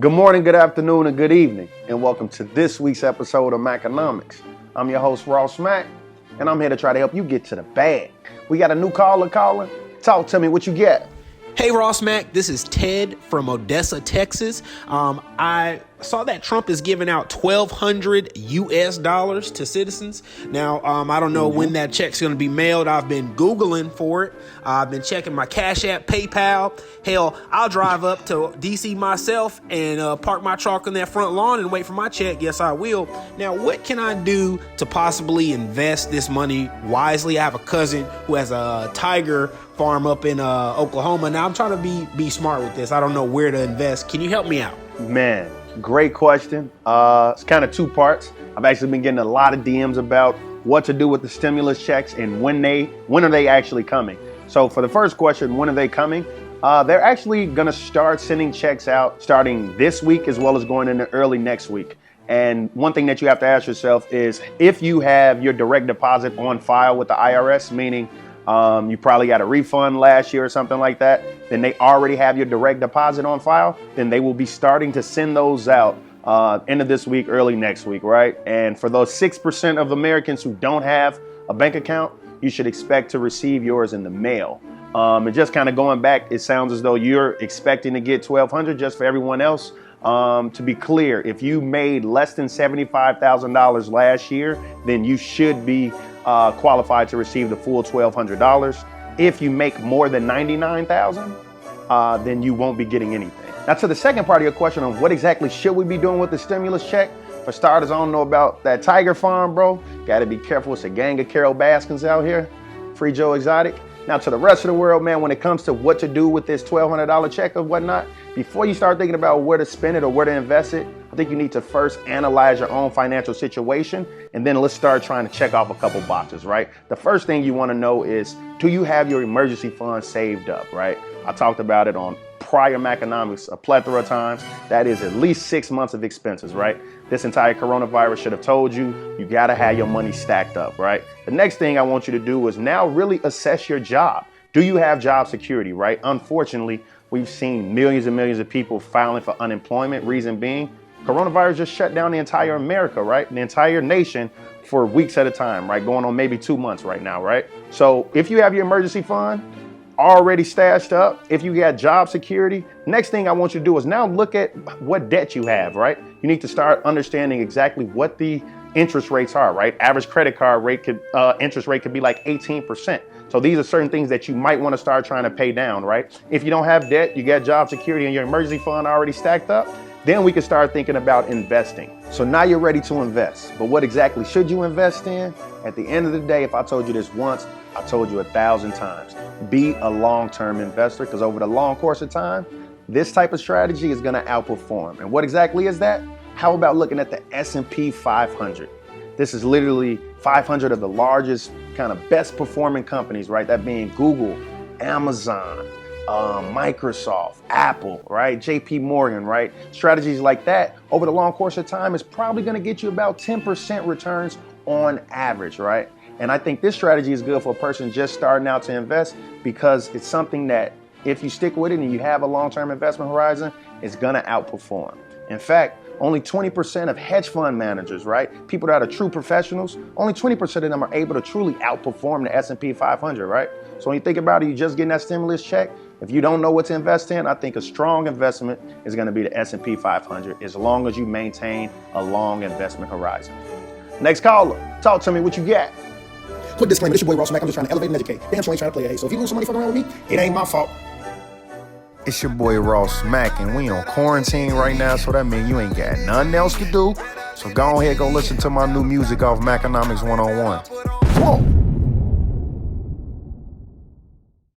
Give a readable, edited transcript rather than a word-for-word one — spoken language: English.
Good morning, good afternoon, and good evening, and welcome to this week's episode of Maconomics. I'm your host, Ross Mack, and I'm here to try to help you get to the bag. We got a new caller calling. Talk to me, what you get? Hey, Ross Mack, this is Ted from Odessa, Texas. I saw that Trump is giving out $1,200 US to citizens. Now, I don't know when that check's going to be mailed. I've been Googling for it. I've been checking my Cash App, PayPal. Hell, I'll drive up to D.C. myself and park my truck on that front lawn and wait for my check. Yes, I will. Now, what can I do to possibly invest this money wisely? I have a cousin who has a tiger farm up in Oklahoma. Now, I'm trying to be smart with this. I don't know where to invest. Can you help me out? Man, great question. It's kind of two parts. I've actually been getting a lot of DMs about what to do with the stimulus checks and when are they actually coming. So for the first question, when are they coming? They're actually going to start sending checks out starting this week as well as going into early next week. And one thing that you have to ask yourself is if you have your direct deposit on file with the IRS, meaning you probably got a refund last year or something like that, then they already have your direct deposit on file, then they will be starting to send those out end of this week, early next week, right? And for those 6% of Americans who don't have a bank account, you should expect to receive yours in the mail. And just kind of going back, it sounds as though you're expecting to get $1,200 just for everyone else. To be clear, if you made less than $75,000 last year, then you should be qualified to receive the full $1,200. If you make more than $99,000, then you won't be getting anything. Now to the second part of your question on what exactly should we be doing with the stimulus check? For starters, I don't know about that tiger farm, bro. Got to be careful. It's a gang of Carol Baskins out here. Free Joe Exotic. Now to the rest of the world, man, when it comes to what to do with this $1,200 check or whatnot, before you start thinking about where to spend it or where to invest it, I think you need to first analyze your own financial situation, and then let's start trying to check off a couple boxes, right? The first thing you want to know is, do you have your emergency fund saved up, right? I talked about it on prior Maconomics a plethora of times. That is at least 6 months of expenses, right? This entire coronavirus should have told you, you got to have your money stacked up, right? The next thing I want you to do is now really assess your job. Do you have job security, right? Unfortunately, we've seen millions and millions of people filing for unemployment. Reason being, coronavirus just shut down the entire America, right? The entire nation for weeks at a time, right? Going on maybe 2 months right now, right? So if you have your emergency fund already stashed up, if you got job security, next thing I want you to do is now look at what debt you have, right? You need to start understanding exactly what the interest rates are, right? Average credit card rate interest rate could be like 18%. So these are certain things that you might want to start trying to pay down, right? If you don't have debt, you got job security and your emergency fund already stacked up, then we can start thinking about investing. So now you're ready to invest. But what exactly should you invest in? At the end of the day, if I told you this once, I told you 1,000 times. Be a long-term investor, because over the long course of time, this type of strategy is going to outperform. And what exactly is that? How about looking at the S&P 500? This is literally 500 of the largest, kind of best performing companies, right? That being Google, Amazon, Microsoft, Apple, right? JP Morgan, right? Strategies like that over the long course of time is probably going to get you about 10% returns on average, right? And I think this strategy is good for a person just starting out to invest, because it's something that if you stick with it and you have a long-term investment horizon, it's going to outperform. In fact, only 20% of hedge fund managers, right? People that are true professionals, only 20% of them are able to truly outperform the S&P 500, right? So when you think about it, you just getting that stimulus check. If you don't know what to invest in, I think a strong investment is going to be the S&P 500, as long as you maintain a long investment horizon. Next caller, talk to me, what you got? Quick disclaimer, this your boy Ross Mack. I'm just trying to elevate and educate. Damn sure ain't trying to play a hate. So if you lose some money fucking around with me, it ain't my fault. It's your boy Ross Mack, and we on quarantine right now, so that means you ain't got nothing else to do. So go ahead, go listen to my new music off Maconomics 101. Whoa!